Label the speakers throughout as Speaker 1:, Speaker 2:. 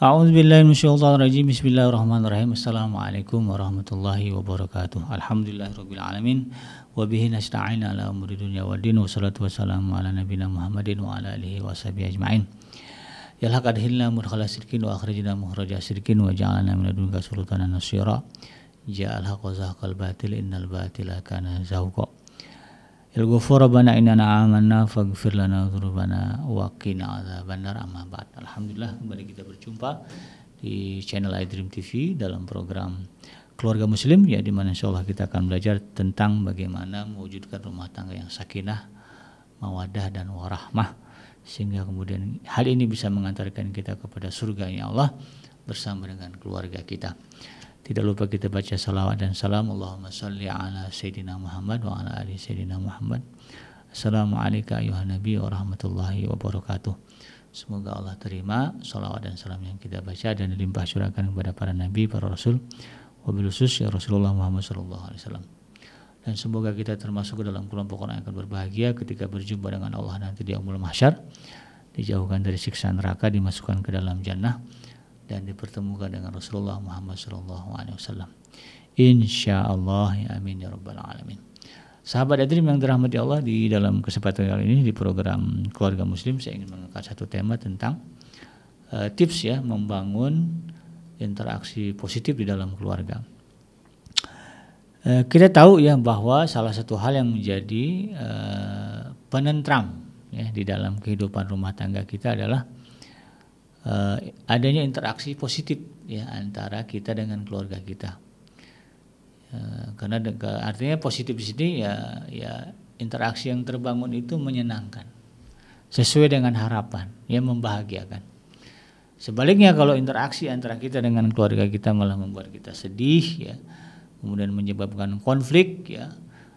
Speaker 1: A'udzubillahi minasyaitonirrajim. Bismillahirrahmanirrahim. Assalamualaikum warahmatullahi wabarakatuh. Alhamdulillahirabbil alamin wa bihi nasta'in ala umuri dunya waddin. Wassalatu wassalamu ala nabiyina Muhammadin wa ala alihi washabihi ajmain. Ya laqad hilna mudkhala sirkin wa akhrijna mukhraja sirkin wa ja'alna min ladunka sultanan nasyira. Ja'al haqqa zahaqal batil innal batila kana zahuqa. Il ghafur rabbana innana amanna faghfir lana dzunubana wa qina adzabannar. Amma ba'd. Alhamdulillah kembali kita berjumpa di channel iDream TV dalam program Keluarga Muslim, ya, di mana insyaallah kita akan belajar tentang bagaimana mewujudkan rumah tangga yang sakinah, mawaddah dan warahmah, sehingga kemudian hal ini bisa mengantarkan kita kepada surganya Allah bersama dengan keluarga kita. Tidak lupa kita baca salawat dan salam. Allahumma salli ala Sayyidina Muhammad wa ala ali Sayyidina Muhammad. Assalamualaikum ayuhan Nabi wa rahmatullahi wabarakatuh. Semoga Allah terima salawat dan salam yang kita baca dan dilimpah curahkan kepada para Nabi, para Rasul, wabil khusus ya Rasulullah Muhammad SAW. Dan semoga kita termasuk ke dalam kelompok orang yang akan berbahagia ketika berjumpa dengan Allah nanti di yaumul mahsyar, dijauhkan dari siksa neraka, dimasukkan ke dalam jannah, dan dipertemukan dengan Rasulullah Muhammad SAW. Insyaallah, ya amin ya rabbal alamin. Sahabat iDream yang dirahmati Allah, di dalam kesempatan kali ini di program Keluarga Muslim saya ingin mengangkat satu tema tentang tips ya membangun interaksi positif di dalam keluarga. Kita tahu ya bahwa salah satu hal yang menjadi penentram ya di dalam kehidupan rumah tangga kita adalah adanya interaksi positif ya antara kita dengan keluarga kita. Karena artinya positif di sini ya interaksi yang terbangun itu menyenangkan, sesuai dengan harapan, ya membahagiakan. Sebaliknya kalau interaksi antara kita dengan keluarga kita malah membuat kita sedih ya, kemudian menyebabkan konflik ya,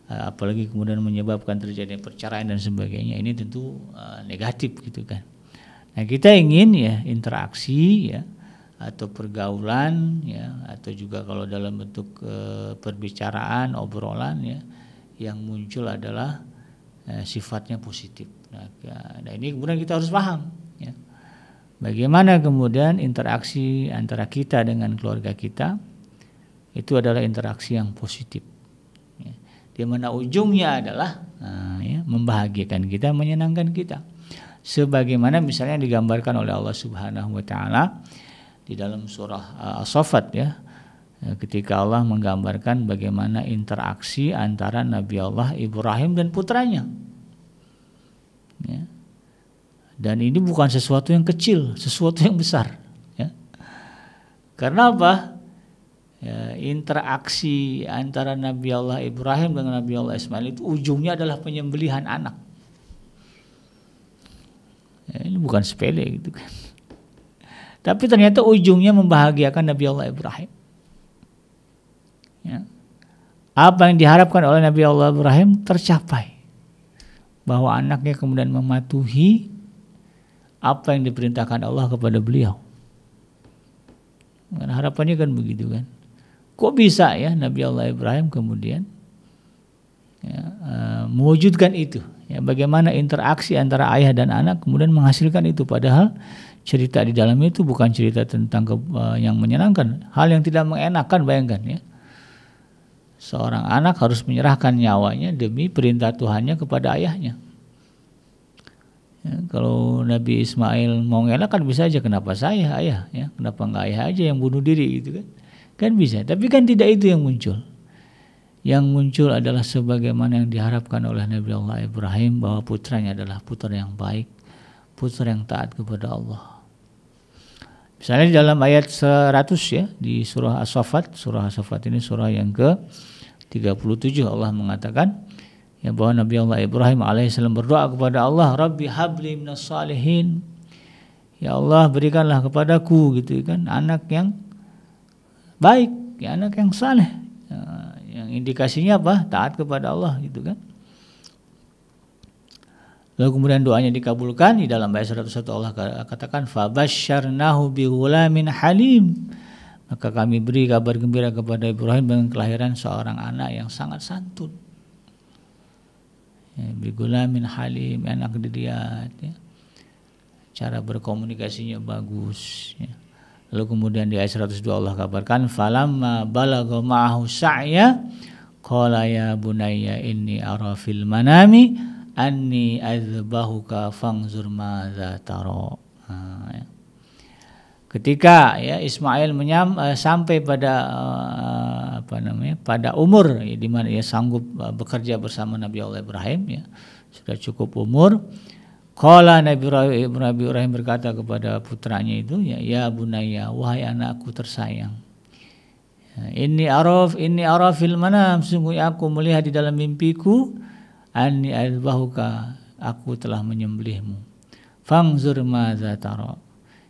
Speaker 1: apalagi kemudian menyebabkan terjadi perceraian dan sebagainya, ini tentu negatif gitu kan. Nah, kita ingin ya interaksi ya atau pergaulan ya, atau juga kalau dalam bentuk perbicaraan, obrolan ya, yang muncul adalah sifatnya positif. Nah, ini kemudian kita harus paham ya, bagaimana kemudian interaksi antara kita dengan keluarga kita itu adalah interaksi yang positif ya, di mana ujungnya adalah ya, membahagiakan kita, menyenangkan kita. Sebagaimana misalnya digambarkan oleh Allah Subhanahu wa taala di dalam surah As-Saffat ya, ketika Allah menggambarkan bagaimana interaksi antara Nabi Allah Ibrahim dan putranya. Ya. Dan ini bukan sesuatu yang kecil, sesuatu yang besar ya. Karena apa? Ya, interaksi antara Nabi Allah Ibrahim dengan Nabi Allah Ismail itu ujungnya adalah penyembelihan anak. Ya, ini bukan sepele gitu kan. Tapi ternyata ujungnya membahagiakan Nabi Allah Ibrahim. Ya. Apa yang diharapkan oleh Nabi Allah Ibrahim tercapai. Bahwa anaknya kemudian mematuhi apa yang diperintahkan Allah kepada beliau. Dan harapannya kan begitu kan. Kok bisa ya Nabi Allah Ibrahim kemudian ya, mewujudkan itu ya, bagaimana interaksi antara ayah dan anak kemudian menghasilkan itu, padahal cerita di dalam itu bukan cerita tentang yang menyenangkan, hal yang tidak mengenakan. Bayangkan ya, seorang anak harus menyerahkan nyawanya demi perintah Tuhannya kepada ayahnya ya. Kalau Nabi Ismail mau ngelak kan bisa aja, kenapa saya ayah ya, kenapa enggak ayah aja yang bunuh diri gitu kan bisa. Tapi kan tidak itu yang muncul. Yang muncul adalah sebagaimana yang diharapkan oleh Nabi Allah Ibrahim, bahwa putranya adalah putra yang baik, putra yang taat kepada Allah. Misalnya di dalam ayat 100 ya, di surah As-Saffat. Surah As-Saffat ini surah yang ke-37. Allah mengatakan ya, bahwa Nabi Allah Ibrahim alaihissalam berdoa kepada Allah, Rabbi habli minas salihin. Ya Allah, berikanlah kepadaku gitu kan anak yang baik, ya, anak yang saleh. Yang indikasinya apa? Taat kepada Allah gitu kan. Lalu kemudian doanya dikabulkan. Di dalam ayat 101 Allah katakan fabasyarnahu bighulamin halim. Maka kami beri kabar gembira kepada Ibrahim dengan kelahiran seorang anak yang sangat santun. Ya, bighulamin halim, enak dilihat ya. Cara berkomunikasinya bagus ya. Lalu kemudian di ayat 102 Allah kabarkan falamma balagha ma'ahu sa'ya qala ya bunayya inni ara fil manami anni adzbahuka fanzur madza tara. Ketika ya Ismail sampai pada pada umur ya, di mana ia sanggup bekerja bersama Nabi Allah Ibrahim ya, sudah cukup umur. Qala Nabi Ibrahim berkata kepada putranya itu ya bunayya, wahai anakku tersayang. Inni ara fil manam, sungguh aku melihat di dalam mimpiku anni adzbahuka, aku telah menyembelihmu. Fangzur madza tara,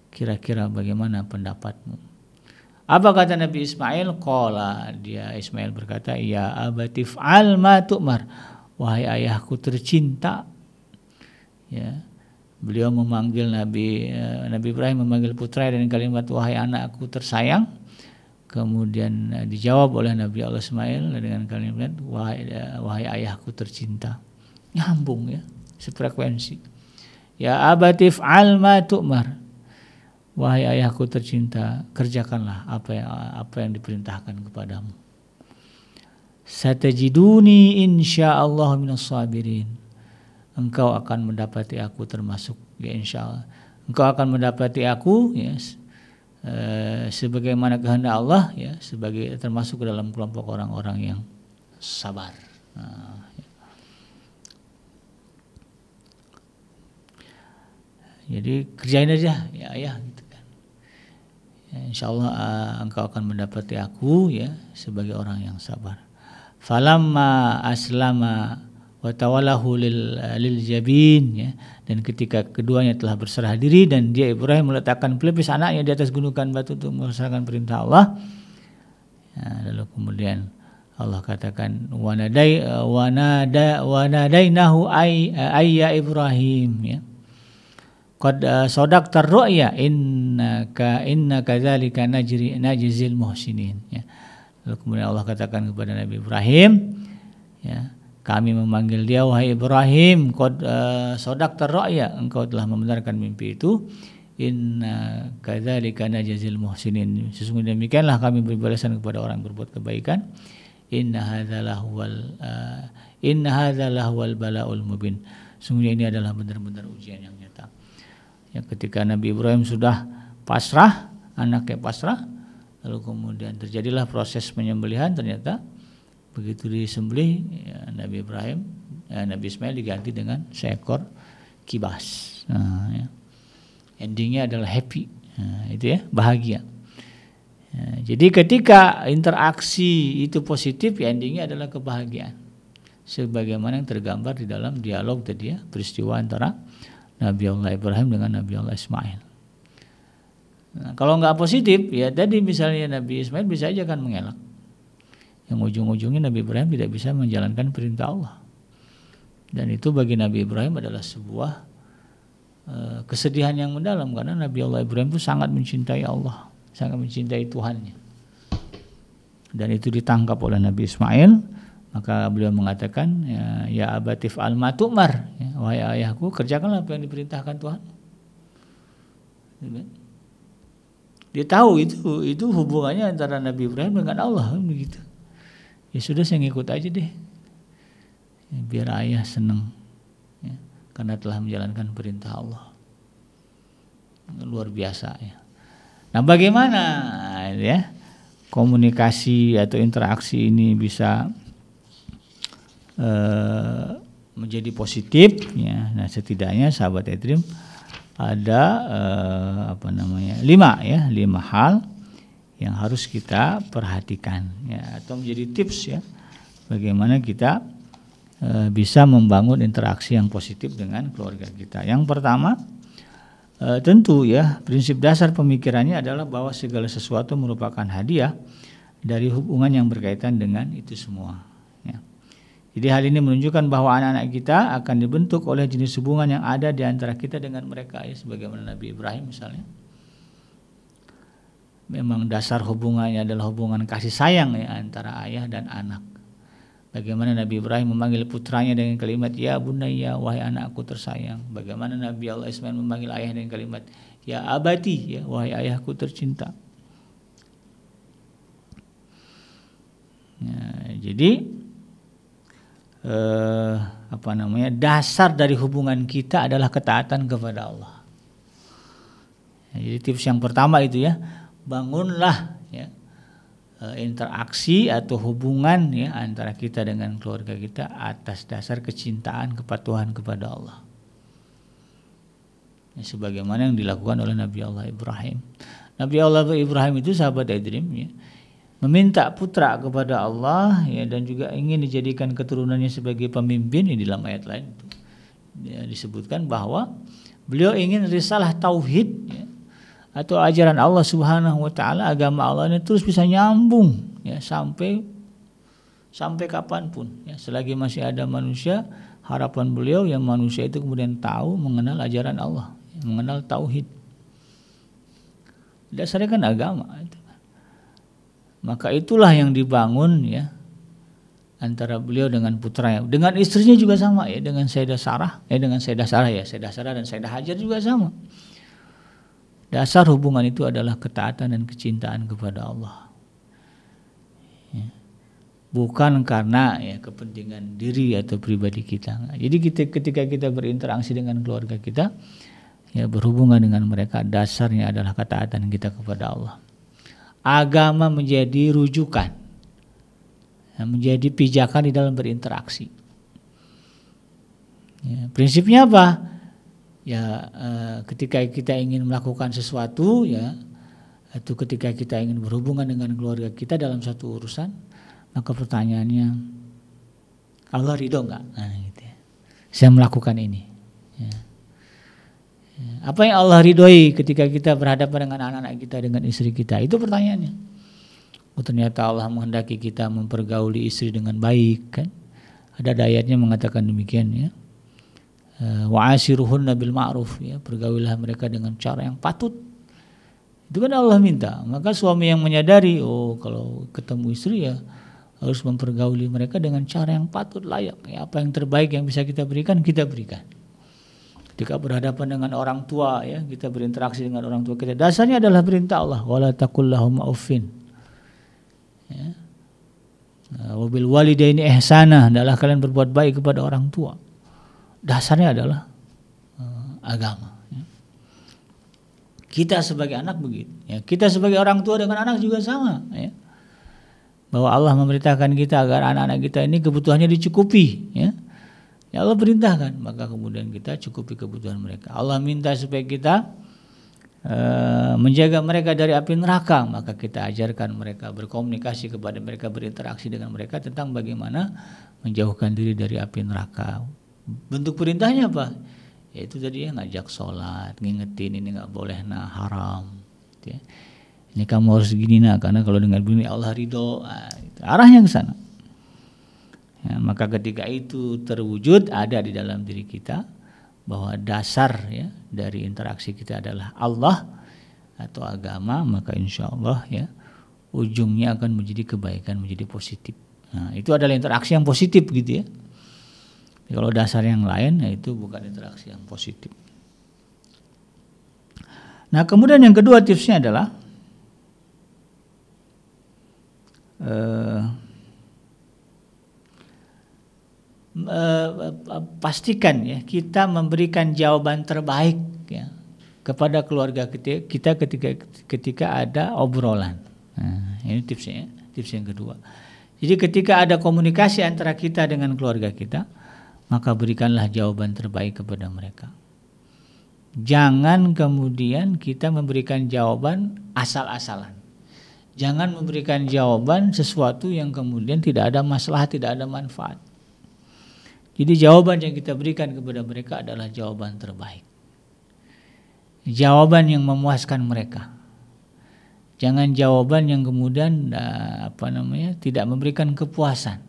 Speaker 1: kira-kira bagaimana pendapatmu? Apa kata Nabi Ismail? Qala, dia Ismail berkata, ya abati fa'al ma tu'mar, wahai ayahku tercinta. Ya, beliau memanggil Nabi Ibrahim memanggil putra dengan kalimat wahai anakku tersayang. Kemudian dijawab oleh Nabi Allah Ismail dengan kalimat wahai ayahku tercinta. Nyambung ya, sefrekuensi. Ya abati fa'al ma tu'mar, wahai ayahku tercinta, kerjakanlah apa yang diperintahkan kepadamu. Satajiduni insyaallah minas sabirin. Engkau akan mendapati aku termasuk ya insyaallah. Engkau akan mendapati aku ya sebagaimana kehendak Allah ya, sebagai termasuk ke dalam kelompok orang-orang yang sabar. Ya. Jadi kerjain aja ya ayah gitu kan. Ya, insyaallah engkau akan mendapati aku ya sebagai orang yang sabar. Falamma aslama wa tawallahu lil jabin ya, dan ketika keduanya telah berserah diri dan dia Ibrahim meletakkan pelipis anaknya di atas gunungan batu untuk melaksanakan perintah Allah ya, lalu kemudian Allah katakan wanadainahu ayya Ibrahim ya, qad sadaqta ar-ru'ya innaka dzalika najzil muhsinin ya. Lalu kemudian Allah katakan kepada Nabi Ibrahim ya, kami memanggil dia wahai Ibrahim, qad sadaqta ar-ru'ya, engkau telah membenarkan mimpi itu. Inna kadzalika najzil muhsinin, sesungguhnya demikianlah kami beri balasan kepada orang yang berbuat kebaikan. Inna hadza wal bala'ul mubin, sesungguhnya ini adalah benar-benar ujian yang nyata. Ya, ketika Nabi Ibrahim sudah pasrah, anaknya pasrah, lalu kemudian terjadilah proses penyembelihan. Ternyata begitu disembelih ya, Nabi Ismail diganti dengan seekor kibas. Nah, ya. Endingnya adalah happy, nah, itu ya, bahagia. Ya, jadi ketika interaksi itu positif, ya endingnya adalah kebahagiaan. Sebagaimana yang tergambar di dalam dialog tadi ya, peristiwa antara Nabi Allah Ibrahim dengan Nabi Allah Ismail. Nah, kalau nggak positif, ya tadi misalnya Nabi Ismail bisa aja kan mengelak. Yang ujung-ujungnya Nabi Ibrahim tidak bisa menjalankan perintah Allah. Dan itu bagi Nabi Ibrahim adalah sebuah kesedihan yang mendalam, karena Nabi Allah Ibrahim itu sangat mencintai Allah, sangat mencintai Tuhannya. Dan itu ditangkap oleh Nabi Ismail, maka beliau mengatakan ya abatif al matumar, ya, wahai ayahku kerjakanlah apa yang diperintahkan Tuhan. Dia tahu itu hubungannya antara Nabi Ibrahim dengan Allah begitu. Ya sudah, saya ngikut aja deh ya, biar ayah senang ya, karena telah menjalankan perintah Allah. Luar biasa ya. Nah, bagaimana ya komunikasi atau interaksi ini bisa menjadi positif ya. Nah, setidaknya sahabat Edrim ada 5 hal yang harus kita perhatikan ya, atau menjadi tips ya bagaimana kita bisa membangun interaksi yang positif dengan keluarga kita. Yang pertama, tentu ya prinsip dasar pemikirannya adalah bahwa segala sesuatu merupakan hadiah dari hubungan yang berkaitan dengan itu semua ya. Jadi hal ini menunjukkan bahwa anak-anak kita akan dibentuk oleh jenis hubungan yang ada di antara kita dengan mereka ya, sebagaimana Nabi Ibrahim misalnya. Memang dasar hubungannya adalah hubungan kasih sayang ya antara ayah dan anak. Bagaimana Nabi Ibrahim memanggil putranya dengan kalimat ya bunayya, wahai anakku tersayang. Bagaimana Nabi Allah Ismail memanggil ayah dengan kalimat ya abati, ya wahai ayahku tercinta. Jadi dasar dari hubungan kita adalah ketaatan kepada Allah. Jadi tips yang pertama itu ya, bangunlah ya interaksi atau hubungan ya antara kita dengan keluarga kita atas dasar kecintaan kepatuhan kepada Allah. Ya, sebagaimana yang dilakukan oleh Nabi Allah Ibrahim. Nabi Allah Ibrahim itu sahabat Idrim ya, meminta putra kepada Allah ya, dan juga ingin dijadikan keturunannya sebagai pemimpin. Di dalam ayat lain itu ya, disebutkan bahwa beliau ingin risalah tauhid ya, atau ajaran Allah Subhanahu wa taala, agama Allah ini terus bisa nyambung ya sampai kapanpun ya, selagi masih ada manusia. Harapan beliau yang manusia itu kemudian tahu, mengenal ajaran Allah, mengenal tauhid. Dasarnya kan agama itu. Maka itulah yang dibangun ya antara beliau dengan putranya. Dengan istrinya juga sama ya, dengan Sayyidah Sarah dan Sayyidah Hajar juga sama. Dasar hubungan itu adalah ketaatan dan kecintaan kepada Allah. Ya. Bukan karena ya kepentingan diri atau pribadi kita. Jadi ketika kita berinteraksi dengan keluarga kita, ya berhubungan dengan mereka, dasarnya adalah ketaatan kita kepada Allah. Agama menjadi rujukan, menjadi pijakan di dalam berinteraksi. Ya, prinsipnya apa? Ya, ketika kita ingin melakukan sesuatu ya, atau ketika kita ingin berhubungan dengan keluarga kita dalam satu urusan, maka pertanyaannya, Allah ridho enggak? Nah, gitu ya. Saya melakukan ini. Ya. Apa yang Allah ridhoi ketika kita berhadapan dengan anak-anak kita, dengan istri kita? Itu pertanyaannya. Oh, ternyata Allah menghendaki kita mempergauli istri dengan baik kan? Ada ayatnya mengatakan demikian ya. Wa ashiruhunna bil ma'ruf ya, pergaulilah mereka dengan cara yang patut. Itu kan Allah minta. Maka suami yang menyadari, oh kalau ketemu istri ya harus mempergauli mereka dengan cara yang patut, layak. Ya, apa yang terbaik yang bisa kita berikan, kita berikan. Ketika berhadapan dengan orang tua ya, kita berinteraksi dengan orang tua kita, dasarnya adalah perintah Allah, wala taqul lahum uffin. Ya. Wa bil walidaini ihsana, adalah kalian berbuat baik kepada orang tua. Dasarnya adalah agama. Ya. Kita sebagai anak begitu. Ya. Kita sebagai orang tua dengan anak juga sama. Ya. Bahwa Allah memerintahkan kita agar anak-anak kita ini kebutuhannya dicukupi. Ya. Ya Allah perintahkan, maka kemudian kita cukupi kebutuhan mereka. Allah minta supaya kita menjaga mereka dari api neraka, maka kita ajarkan mereka, berkomunikasi kepada mereka, berinteraksi dengan mereka tentang bagaimana menjauhkan diri dari api neraka. Bentuk perintahnya apa? Yaitu tadi ya, ngajak sholat, ngingetin ini nggak boleh, nah haram. Gitu ya. Ini kamu harus gini nah, karena kalau dengan begini Allah ridho. Nah, gitu. Arahnya ke sana. Ya, maka ketika itu terwujud ada di dalam diri kita bahwa dasar ya dari interaksi kita adalah Allah atau agama, maka insya Allah ya ujungnya akan menjadi kebaikan, menjadi positif. Nah, itu adalah interaksi yang positif gitu ya. Kalau dasar yang lain, ya itu bukan interaksi yang positif. Nah, kemudian yang kedua tipsnya adalah pastikan ya kita memberikan jawaban terbaik ya kepada keluarga kita ketika ada obrolan. Nah, ini tipsnya, tips yang kedua. Jadi ketika ada komunikasi antara kita dengan keluarga kita, maka berikanlah jawaban terbaik kepada mereka. Jangan kemudian kita memberikan jawaban asal-asalan. Jangan memberikan jawaban sesuatu yang kemudian tidak ada masalah, tidak ada manfaat. Jadi jawaban yang kita berikan kepada mereka adalah jawaban terbaik. Jawaban yang memuaskan mereka. Jangan jawaban yang kemudian tidak memberikan kepuasan.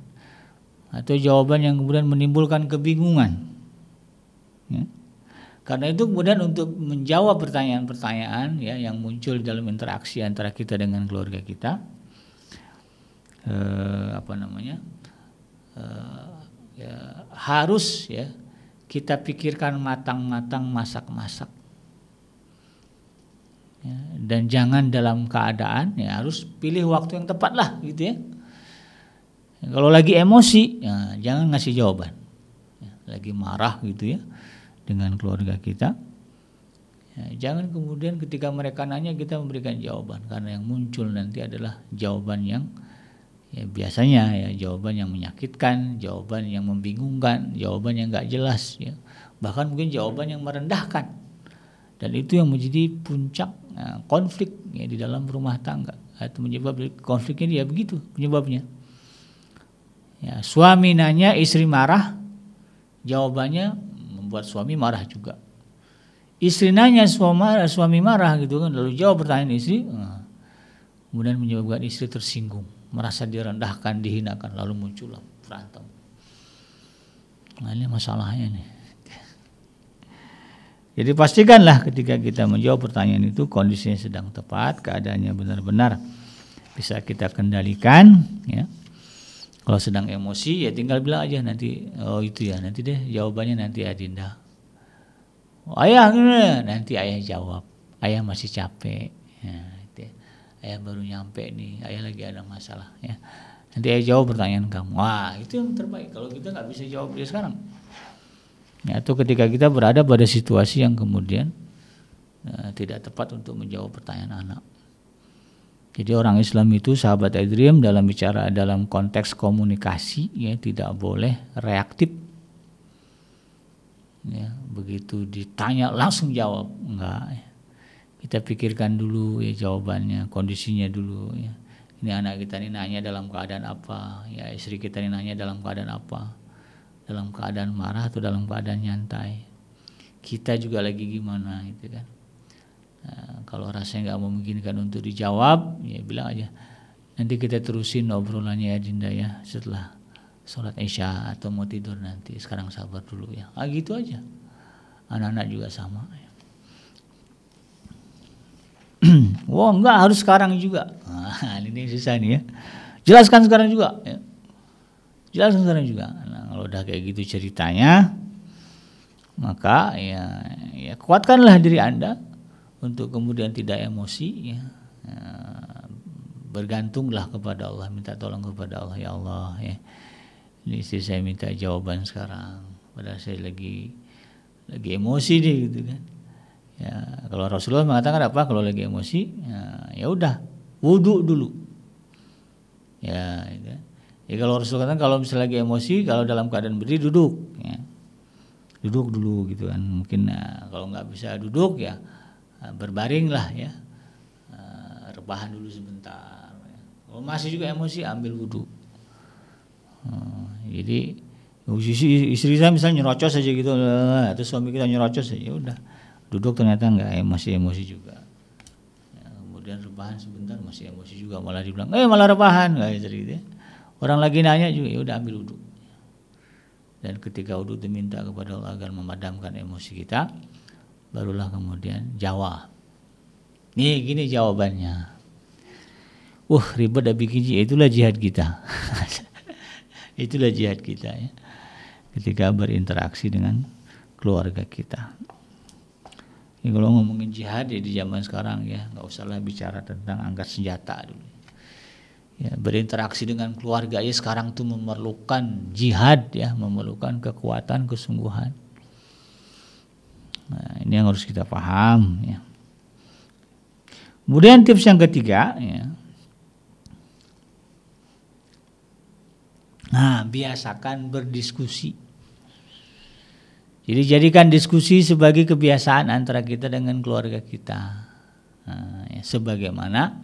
Speaker 1: Atau jawaban yang kemudian menimbulkan kebingungan. Ya. Karena itu kemudian untuk menjawab pertanyaan-pertanyaan ya yang muncul dalam interaksi antara kita dengan keluarga kita, harus ya kita pikirkan matang-matang, masak-masak. Ya, dan jangan dalam keadaan ya harus pilih waktu yang tepat lah gitu ya. Kalau lagi emosi ya, jangan ngasih jawaban. Ya, lagi marah gitu ya dengan keluarga kita. Ya, jangan kemudian ketika mereka nanya kita memberikan jawaban, karena yang muncul nanti adalah jawaban yang ya biasanya ya jawaban yang menyakitkan, jawaban yang membingungkan, jawaban yang nggak jelas ya. Bahkan mungkin jawaban yang merendahkan. Dan itu yang menjadi puncak konflik ya di dalam rumah tangga, atau menyebab konfliknya dia begitu penyebabnya. Ya, suami nanya, istri marah, jawabannya membuat suami marah juga. Istri nanya, suami marah gitu kan, lalu jawab pertanyaan istri, kemudian menyebabkan istri tersinggung, merasa direndahkan, dihinakan, lalu muncullah berantem. Nah, ini masalahnya nih. Jadi pastikanlah ketika kita menjawab pertanyaan itu kondisinya sedang tepat, keadaannya benar-benar bisa kita kendalikan ya. Kalau sedang emosi ya tinggal bilang aja nanti, oh itu ya nanti deh jawabannya nanti Adinda. Oh, ayah nanti ayah jawab, ayah masih capek ya, ayah baru nyampe nih, ayah lagi ada masalah ya. Nanti ayah jawab pertanyaan kamu. Wah itu yang terbaik kalau kita nggak bisa jawab dia sekarang. Ya, atau ketika kita berada pada situasi yang kemudian tidak tepat untuk menjawab pertanyaan anak. Jadi orang Islam itu sahabat Adriam dalam bicara dalam konteks komunikasi ya tidak boleh reaktif. Ya, begitu ditanya langsung jawab, enggak. Kita pikirkan dulu ya jawabannya, kondisinya dulu ya. Ini anak kita ini nanya dalam keadaan apa? Ya istri kita ini nanya dalam keadaan apa? Dalam keadaan marah atau dalam keadaan nyantai? Kita juga lagi gimana gitu kan? Nah, kalau rasanya nggak memungkinkan untuk dijawab, ya bilang aja. Nanti kita terusin obrolannya ya Dinda ya setelah sholat Isya atau mau tidur nanti. Sekarang sabar dulu ya. Gitu aja. Anak-anak juga sama. Wah enggak harus sekarang juga. Nah, ini susah nih ya. Jelaskan sekarang juga. Ya. Jelaskan sekarang juga. Nah, kalau udah kayak gitu ceritanya, maka ya kuatkanlah diri Anda untuk kemudian tidak emosi ya. Bergantunglah kepada Allah, minta tolong kepada Allah, ya Allah ya. Ini istri saya minta jawaban sekarang, padahal saya lagi emosi deh gitu kan. Ya, kalau Rasulullah mengatakan apa kalau lagi emosi? Ya udah, wudu dulu. Ya, gitu. Ya kalau Rasulullah katakan kalau misalnya lagi emosi, kalau dalam keadaan berdiri duduk ya. Duduk dulu gitu kan. Mungkin kalau nggak bisa duduk ya berbaringlah ya, rebahan dulu sebentar. Kalau masih juga emosi ambil wudhu. Jadi istri saya misalnya nyerocos aja gitu, atau suami kita nyerocos aja, udah duduk ternyata nggak masih emosi juga. Ya, kemudian rebahan sebentar masih emosi juga, malah dibilang malah rebahan nggak gitu. Orang lagi nanya juga ya udah ambil wudhu. Dan ketika wudhu diminta kepada Allah agar memadamkan emosi kita, barulah kemudian jawab. Nih gini jawabannya. Ribet dah bikin itulah jihad kita. Itulah jihad kita ya. Ketika berinteraksi dengan keluarga kita. Ini kalau ngomongin jihad ya di zaman sekarang ya, nggak usahlah bicara tentang angkat senjata dulu. Ya, berinteraksi dengan keluarga ya sekarang tuh memerlukan jihad ya, memerlukan kekuatan, kesungguhan. Nah, ini yang harus kita paham ya. Kemudian tips yang ketiga ya. Nah, biasakan berdiskusi. Jadi jadikan diskusi sebagai kebiasaan antara kita dengan keluarga kita. Nah, ya, sebagaimana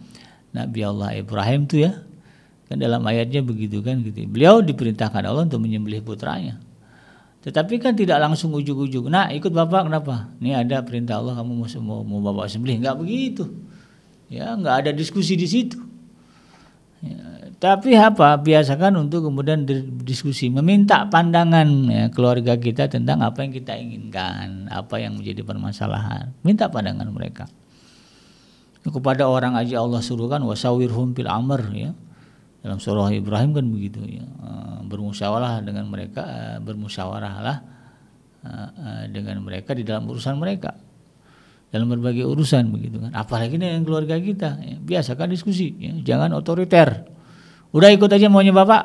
Speaker 1: Nabi Allah Ibrahim tuh ya, kan dalam ayatnya begitu kan gitu. Beliau diperintahkan Allah untuk menyembelih putranya. Tetapi kan tidak langsung ujuk-ujuk. Nah, ikut bapak kenapa? Ini ada perintah Allah kamu mau bapak sembelih. Enggak begitu. Ya, enggak ada diskusi di situ. Ya, tapi apa? Biasakan untuk kemudian diskusi, meminta pandangan ya, keluarga kita tentang apa yang kita inginkan, apa yang menjadi permasalahan. Minta pandangan mereka. Kepada orang aja Allah suruhkan wasawirhum fil amr ya. Dalam surah Ibrahim kan begitu ya. Bermusyawarah dengan mereka, bermusyawarahlah dengan mereka di dalam urusan mereka, dalam berbagai urusan begitu kan. Apalagi dengan keluarga kita, ya. Biasakan diskusi, ya. Jangan otoriter. Udah ikut aja maunya bapak,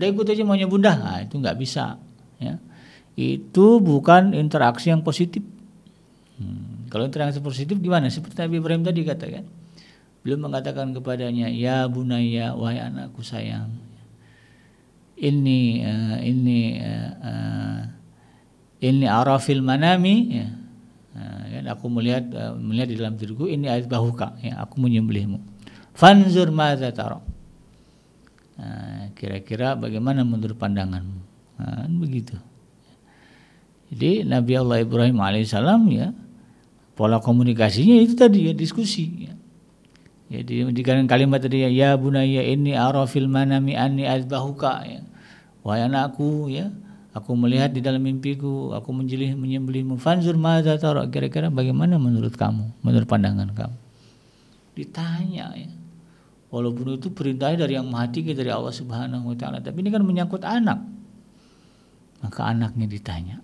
Speaker 1: udah ikut aja maunya bunda, itu nggak bisa, ya. Itu bukan interaksi yang positif. Kalau interaksi positif gimana? Seperti Nabi Ibrahim tadi katakan, beliau mengatakan kepadanya, ya bunayya, wahai anakku sayang, ini arafil manami, ya. Kan aku melihat di dalam diriku, ini azbahuka, ya, aku menyembelihmu. Fanzur madza tara. Kira-kira bagaimana menurut pandanganmu? Begitu. Jadi Nabi Allah Ibrahim alaihissalam, ya, pola komunikasinya itu tadi, ya, diskusi, ya. Jadi di kalimat tadi, ya bunayya inni arafil manami anni azbahuka, ya. Wahai anakku, ya, aku melihat di dalam mimpiku aku menyembelihmu. Fanzur madza tara, kira-kira bagaimana menurut kamu, menurut pandangan kamu? Ditanya, ya. Walaupun itu perintahnya dari Yang Maha Tinggi, dari Allah Subhanahu wa taala, tapi ini kan menyangkut anak. Maka anaknya ditanya.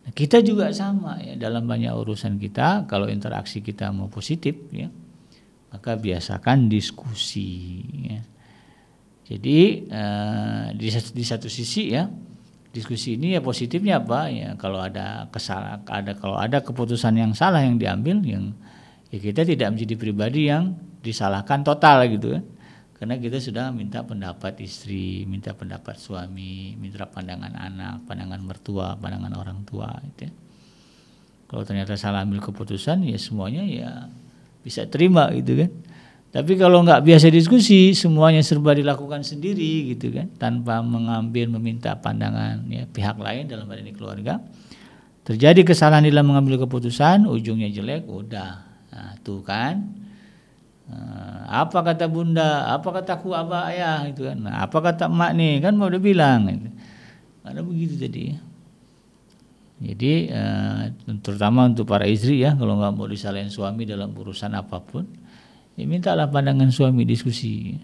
Speaker 1: Nah, kita juga sama, ya, dalam banyak urusan kita, kalau interaksi kita mau positif, ya, maka biasakan diskusi, ya. Jadi di satu sisi, ya, diskusi ini, ya, positifnya apa, ya, kalau ada keputusan yang salah yang diambil, ya, kita tidak menjadi pribadi yang disalahkan total gitu kan. Karena kita sudah minta pendapat istri, minta pendapat suami, minta pandangan anak, pandangan mertua, pandangan orang tua, gitu, ya. Kalau ternyata salah ambil keputusan, ya semuanya, ya, bisa terima gitu kan. Tapi kalau nggak biasa diskusi, semuanya serba dilakukan sendiri gitu kan, tanpa meminta pandangan, ya, pihak lain, dalam hal ini keluarga. Terjadi kesalahan dalam mengambil keputusan, ujungnya jelek, udah. Nah, tuh kan. Apa kata bunda, apa kataku abah ayah itu kan. Nah, apa kata emak nih, kan mau udah bilang gitu. Ada begitu tadi, ya. Jadi terutama untuk para istri, ya, kalau nggak mau disalahin suami dalam urusan apapun, ya, mintalah pandangan suami, diskusi.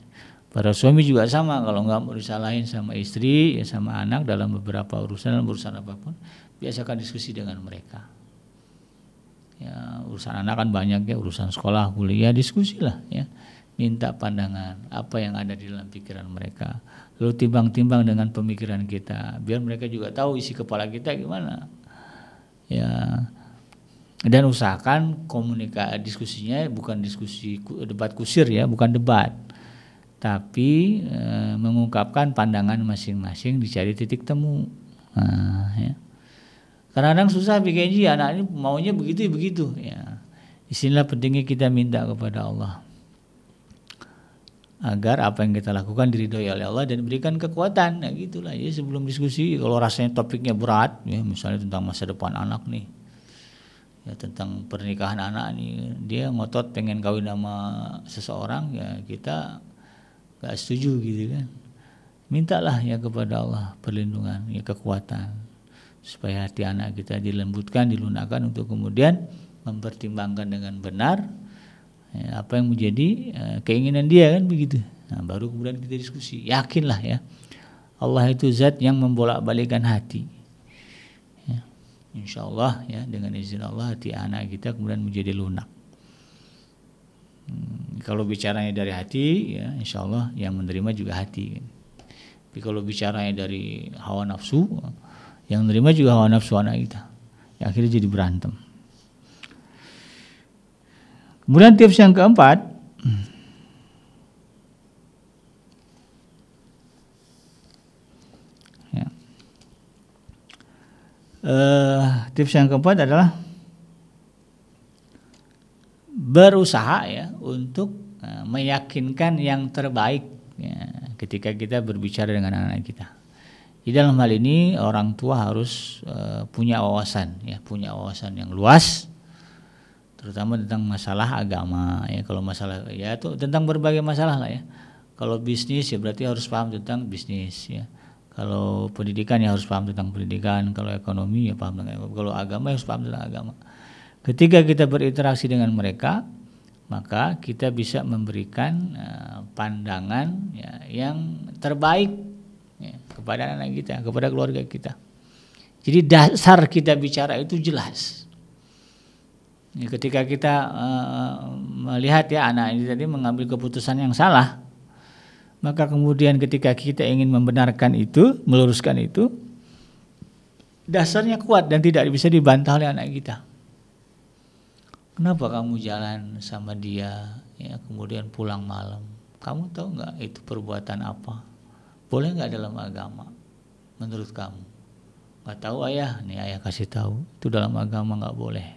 Speaker 1: Para suami juga sama, kalau nggak mau disalahin sama istri, ya, sama anak dalam beberapa urusan apapun, biasakan diskusi dengan mereka. Ya, urusan anak kan banyak, ya, urusan sekolah, kuliah, diskusilah, ya. Minta pandangan apa yang ada di dalam pikiran mereka. Lalu timbang-timbang dengan pemikiran kita, biar mereka juga tahu isi kepala kita gimana. Ya. Dan usahakan diskusinya bukan diskusi debat kusir, ya, bukan debat. Tapi mengungkapkan pandangan masing-masing, dicari titik temu. Nah, ya. Kadang-kadang susah bikin janji, anak ini maunya begitu, ya. Disinilah pentingnya kita minta kepada Allah agar apa yang kita lakukan diridhoi oleh Allah dan berikan kekuatan. Nah, gitulah, ya. Sebelum diskusi, kalau rasanya topiknya berat, ya, misalnya tentang masa depan anak nih, ya, tentang pernikahan anak nih, dia ngotot pengen kawin sama seseorang, ya, kita gak setuju gitu kan. Mintalah, ya, kepada Allah perlindungan, ya, kekuatan, supaya hati anak kita dilembutkan, dilunakkan untuk kemudian mempertimbangkan dengan benar, ya, apa yang menjadi keinginan dia kan begitu. Nah, baru kemudian kita diskusi. Yakinlah, ya, Allah itu zat yang membolak-balikan hati, ya. Insya Allah, ya, dengan izin Allah hati anak kita kemudian menjadi lunak. Kalau bicaranya dari hati, ya, insya Allah yang menerima juga hati. Tapi kalau bicaranya dari hawa nafsu, yang menerima juga hawa nafsu anak kita, ya, akhirnya jadi berantem. Kemudian tips yang keempat, ya, tips yang keempat adalah berusaha, ya, untuk meyakinkan yang terbaik, ya, ketika kita berbicara dengan anak kita. Di dalam hal ini orang tua harus punya wawasan, ya, punya wawasan yang luas, terutama tentang masalah agama, ya. Kalau masalah, ya, itu tentang berbagai masalah lah, ya. Kalau bisnis, ya, berarti harus paham tentang bisnis, ya. Kalau pendidikan, ya, harus paham tentang pendidikan. Kalau ekonomi, ya, paham tentang ekonomi. Kalau agama, ya, harus paham tentang agama. Ketika kita berinteraksi dengan mereka, maka kita bisa memberikan pandangan ya, yang terbaik ya, kepada anak kita, kepada keluarga kita. Jadi dasar kita bicara itu jelas. Ya, ketika kita melihat ya anak ini tadi mengambil keputusan yang salah, maka kemudian ketika kita ingin membenarkan itu, meluruskan itu, dasarnya kuat dan tidak bisa dibantah oleh anak kita. Kenapa kamu jalan sama dia, ya, kemudian pulang malam? Kamu tahu nggak itu perbuatan apa? Boleh nggak dalam agama? Menurut kamu? Nggak tahu ayah, nih ayah kasih tahu. Itu dalam agama nggak boleh.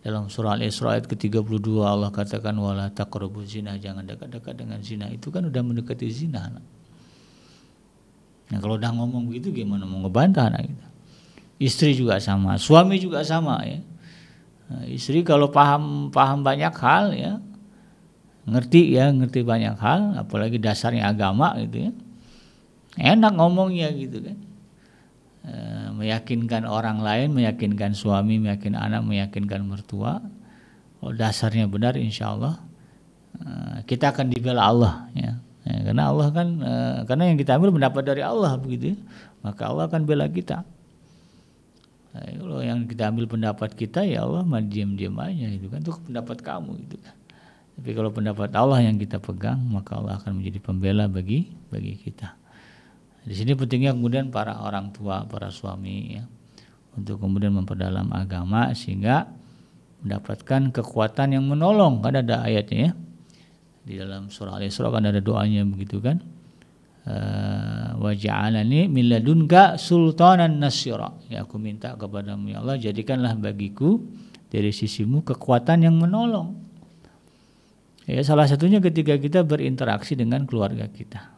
Speaker 1: Dalam surah Al-Isra ayat ke-32 Allah katakan wala taqrabuz zina, jangan dekat-dekat dengan zina. Itu kan udah mendekati zina. Nah kalau udah ngomong begitu gimana mau ngebantah anak kita? Istri juga sama, suami juga sama ya. Nah, istri kalau paham banyak hal ya, ngerti banyak hal, apalagi dasarnya agama gitu ya, enak ngomongnya gitu kan, meyakinkan orang lain, meyakinkan suami, meyakinkan anak, meyakinkan mertua. Kalau dasarnya benar, insya Allah kita akan dibela Allah ya. Karena Allah kan, karena yang kita ambil mendapat dari Allah begitu ya, maka Allah akan bela kita. Nah, kalau yang kita ambil pendapat kita ya Allah mah diam-diam aja itu kan, itu pendapat kamu gitu kan. Tapi kalau pendapat Allah yang kita pegang, maka Allah akan menjadi pembela bagi kita. Di sini pentingnya kemudian para orang tua, para suami ya, untuk kemudian memperdalam agama sehingga mendapatkan kekuatan yang menolong. Kan ada ayatnya ya. Di dalam surah Al-Isra kan ada doanya begitu kan. Wa ja'alani min ladunka sultanan nasyira. Ya aku minta kepadamu ya Allah, jadikanlah bagiku dari sisimu kekuatan yang menolong. Ya salah satunya ketika kita berinteraksi dengan keluarga kita.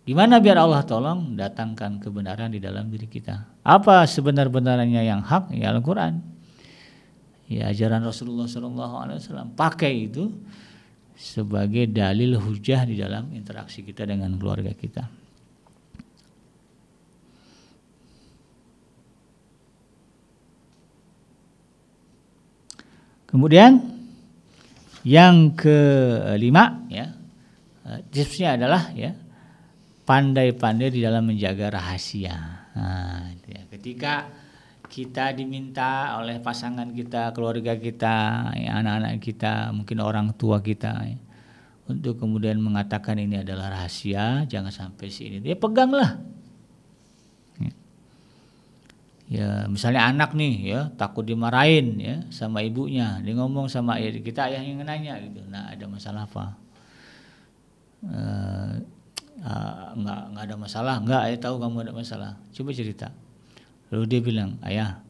Speaker 1: Gimana biar Allah tolong? Datangkan kebenaran di dalam diri kita. Apa sebenar-benarnya yang hak? Ya Al-Quran. Ya ajaran Rasulullah SAW. Pakai itu sebagai dalil hujah di dalam interaksi kita dengan keluarga kita. Kemudian yang kelima ya, tipsnya adalah ya, pandai-pandai di dalam menjaga rahasia. Nah, ya, ketika kita diminta oleh pasangan kita, keluarga kita, ya, anak-anak kita, mungkin orang tua kita ya, untuk kemudian mengatakan ini adalah rahasia, jangan sampai sini. Ya peganglah. Ya misalnya anak nih ya takut dimarahin ya sama ibunya, dia ngomong sama ayah kita, ayah yang nanya gitu. Nah ada masalah apa? Nggak ada masalah, nggak, ayah tahu kamu ada masalah. Coba cerita. Lalu dia bilang, ayah,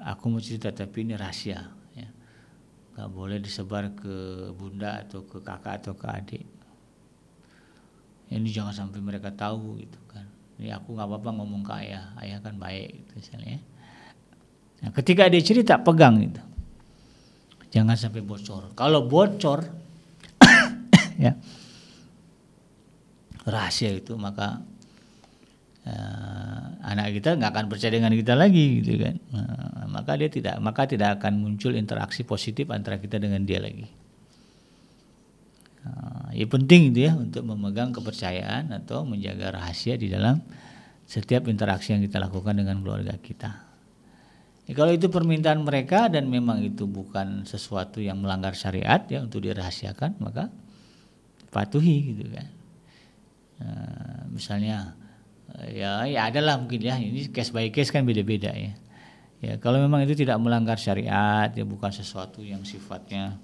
Speaker 1: aku mau cerita tapi ini rahasia, ya. Nggak boleh disebar ke bunda atau ke kakak atau ke adik. Ini jangan sampai mereka tahu gitu kan. Ini aku nggak apa-apa ngomong ke ayah, ayah kan baik gitu misalnya. Nah, ketika dia cerita pegang gitu, jangan sampai bocor. Kalau bocor, ya rahasia itu maka anak kita nggak akan percaya dengan kita lagi gitu kan. Maka tidak akan muncul interaksi positif antara kita dengan dia lagi. Ya penting itu ya untuk memegang kepercayaan atau menjaga rahasia di dalam setiap interaksi yang kita lakukan dengan keluarga kita. Ya, kalau itu permintaan mereka dan memang itu bukan sesuatu yang melanggar syariat ya untuk dirahasiakan, maka patuhi gitu kan. Misalnya ya adalah mungkin ya, ini case by case kan beda-beda ya. Ya kalau memang itu tidak melanggar syariat ya, bukan sesuatu yang sifatnya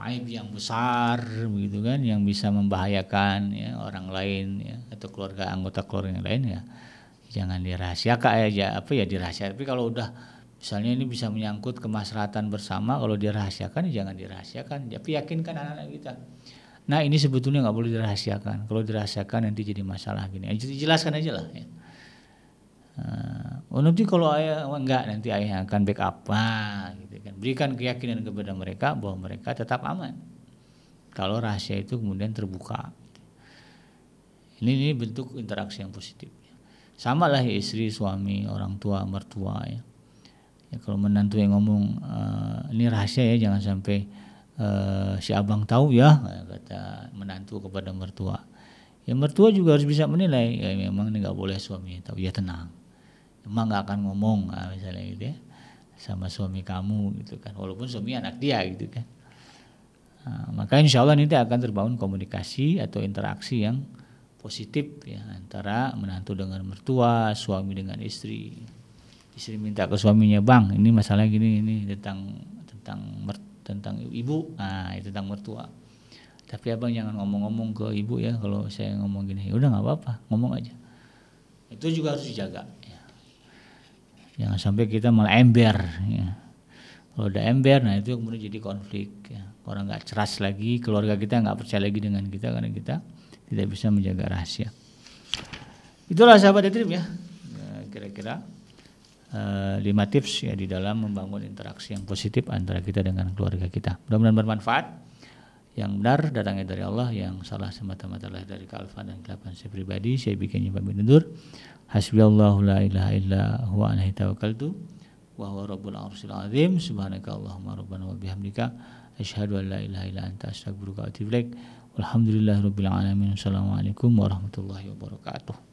Speaker 1: aib yang besar begitu kan, yang bisa membahayakan ya orang lain ya atau anggota keluarga yang lain ya, jangan dirahasiakan aja dirahasiakan. Tapi kalau udah misalnya ini bisa menyangkut kemaslahatan bersama, kalau dirahasiakan ya jangan dirahasiakan. Tapi yakinkan anak-anak kita. Nah ini sebetulnya nggak boleh dirahasiakan. Kalau dirahasiakan nanti jadi masalah gini. Jelaskan aja lah. Ya. Nanti kalau ayah enggak, nanti ayah akan backup, gitu kan. Berikan keyakinan kepada mereka bahwa mereka tetap aman kalau rahasia itu kemudian terbuka. Ini bentuk interaksi yang positif. Sama lah ya, istri, suami, orang tua, mertua ya. Ya, kalau menantu yang ngomong ini rahasia ya, jangan sampai si abang tahu ya, kata menantu kepada mertua. Ya mertua juga harus bisa menilai, ya memang ini nggak boleh suami tahu. Ya tenang, emang nggak akan ngomong misalnya gitu ya sama suami kamu gitu kan, walaupun suami anak dia gitu kan. Maka insya Allah nanti akan terbangun komunikasi atau interaksi yang positif ya, antara menantu dengan mertua, suami dengan istri. Istri minta ke suaminya, bang ini masalah gini, ini tentang ibu, itu tentang mertua. Tapi abang jangan ngomong-ngomong ke ibu ya, kalau saya ngomong gini, ya udah nggak apa-apa, ngomong aja. Itu juga harus dijaga. Ya. Jangan sampai kita malah ember. Ya. Kalau udah ember, nah itu kemudian jadi konflik. Ya. Orang nggak ceras lagi, keluarga kita nggak percaya lagi dengan kita karena kita tidak bisa menjaga rahasia. Itulah sahabat Dream ya, kira-kira 5 tips ya di dalam membangun interaksi yang positif antara kita dengan keluarga kita. Mudah-mudahan bermanfaat. Yang benar datangnya dari Allah, yang salah semata-mata dari kealfaan dan kelapan saya pribadi. Saya bikinnya pamit undur. Hasbiyallahu la ilaha illa huwa alaihi tawakkaltu wa huwa rabbul arsyil azim. Subhanaka Allahumma rabbana wa bihamdika asyhadu an la ilaha illa anta astaghfiruka wa atubu ilaik. Walhamdulillahirabbil alamin. Assalamualaikum warahmatullahi wabarakatuh.